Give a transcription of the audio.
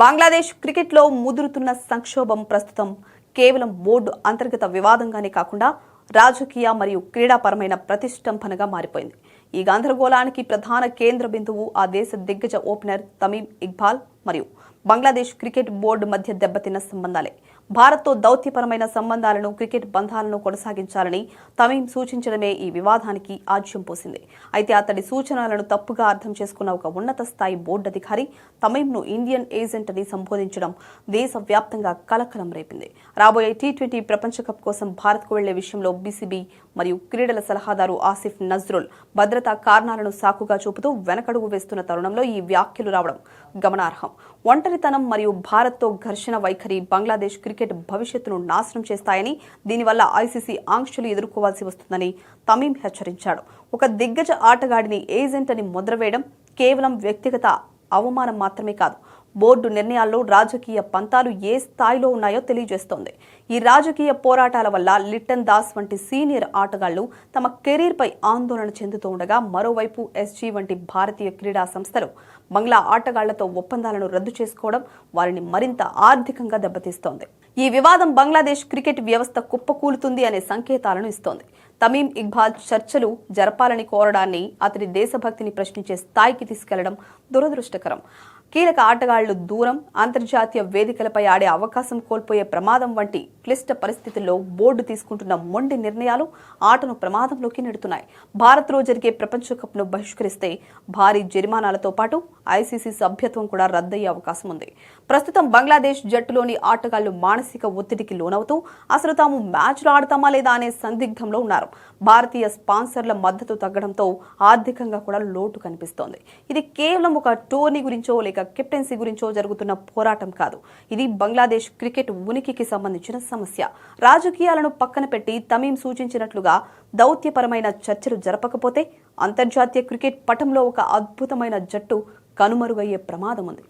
బంగ్లాదేశ్ క్రికెట్లో ముదురుతున్న సంక్షోభం ప్రస్తుతం కేవలం బోర్డు అంతర్గత వివాదంగానే కాకుండా రాజకీయ మరియు క్రీడాపరమైన ప్రతిష్టంభనగా మారిపోయింది. ఈ గందరగోళానికి ప్రధాన కేంద్ర బిందువు ఆ దేశ దిగ్గజ ఓపెనర్ తమీమ్ ఇక్బాల్ మరియు బంగ్లాదేశ్ క్రికెట్ బోర్డు మధ్య దెబ్బతిన్న సంబంధాలే. భారత్తో దౌత్యపరమైన సంబంధాలను, క్రికెట్ బంధాలను కొనసాగించాలని తమీమ్ సూచించడమే ఈ వివాదానికి ఆజ్యం పోసింది. అయితే అతడి సూచనలను తప్పుగా అర్థం చేసుకున్న ఒక ఉన్నత స్థాయి బోర్డు అధికారి తమీమ్ను ఇండియన్ ఏజెంట్ అని సంబోధించడం దేశవ్యాప్తంగా కలకలం రేపింది. రాబోయే టీ20 ప్రపంచ కప్ కోసం భారత్కు వెళ్లే విషయంలో బీసీబీ మరియు క్రీడల సలహాదారు ఆసిఫ్ నజ్రుల్ భద్రతా కారణాలను సాకుగా చూపుతూ వెనకడుగు వేస్తున్న తరుణంలో ఈ వ్యాఖ్యలు రావడం గమనార్హం. ఒంటరితనం మరియు భారత్తో ఘర్షణ వైఖరి బంగ్లాదేశ్ క్రికెట్ భవిష్యత్తును నాశనం చేస్తాయని, దీనివల్ల ఐసీసీ ఆంక్షలు ఎదుర్కోవాల్సి వస్తుందని తమీమ్ హెచ్చరించాడు. ఒక దిగ్గజ ఆటగాడిని ఏజెంట్ అని ముద్రవేయడం కేవలం వ్యక్తిగత అవమానం మాత్రమే కాదు, బోర్డు నిర్ణయాల్లో రాజకీయ పంతాలు ఏ స్థాయిలో ఉన్నాయో తెలియజేస్తోంది. ఈ రాజకీయ పోరాటాల వల్ల లిట్టన్ దాస్ వంటి సీనియర్ ఆటగాళ్లు తమ కెరీర్పై ఆందోళన చెందుతూ ఉండగా, మరోవైపు ఎస్జీ వంటి భారతీయ క్రీడా సంస్థలు బంగ్లా ఆటగాళ్లతో ఒప్పందాలను రద్దు చేసుకోవడం వారిని మరింత ఆర్థికంగా దెబ్బతీస్తోంది. ఈ వివాదం బంగ్లాదేశ్ క్రికెట్ వ్యవస్థ కుప్పకూలుతుంది అనే సంకేతాలను ఇస్తోంది. తమీమ్ ఇక్బాల్ చర్చలు జరపాలని కోరడాన్ని అతడి దేశభక్తిని ప్రశ్నించే స్థాయికి తీసుకెళ్లడం దురదృష్టకరం. కీలక ఆటగాళ్లు దూరం, అంతర్జాతీయ వేదికలపై ఆడే అవకాశం కోల్పోయే ప్రమాదం వంటి క్లిష్ట పరిస్థితుల్లో బోర్డు తీసుకుంటున్న మొండి నిర్ణయాలు ఆటను ప్రమాదంలోకి నెడుతున్నాయి. భారత్లో జరిగే ప్రపంచ కప్ను బహిష్కరిస్తే భారీ జరిమానాలతో పాటు ఐసీసీ సభ్యత్వం కూడా రద్దయ్యే అవకాశం ఉంది. ప్రస్తుతం బంగ్లాదేశ్ జట్టులోని ఆటగాళ్లు మానసిక ఒత్తిడికి లోనవుతూ అసలు తాము మ్యాచ్లు ఆడతామా లేదా అనే సందిగ్ధంలో ఉన్నారు. భారతీయ స్పాన్సర్ల మద్దతు తగ్గడంతో ఆర్థికంగా కూడా లోటు కనిపిస్తోంది. ఇది కేవలం ఒక టోర్నీ గురించో లేక కెప్టెన్సీ గురించో జరుగుతున్న పోరాటం కాదు. ఇది బంగ్లాదేశ్ క్రికెట్ ఉనికికి సంబంధించిన సమస్య. రాజకీయాలను పక్కన పెట్టి తమీమ్ సూచించినట్లుగా దౌత్యపరమైన చర్చలు జరపకపోతే అంతర్జాతీయ క్రికెట్ పటంలో ఒక అద్భుతమైన జట్టు కనుమరుగయ్యే ప్రమాదం ఉంది.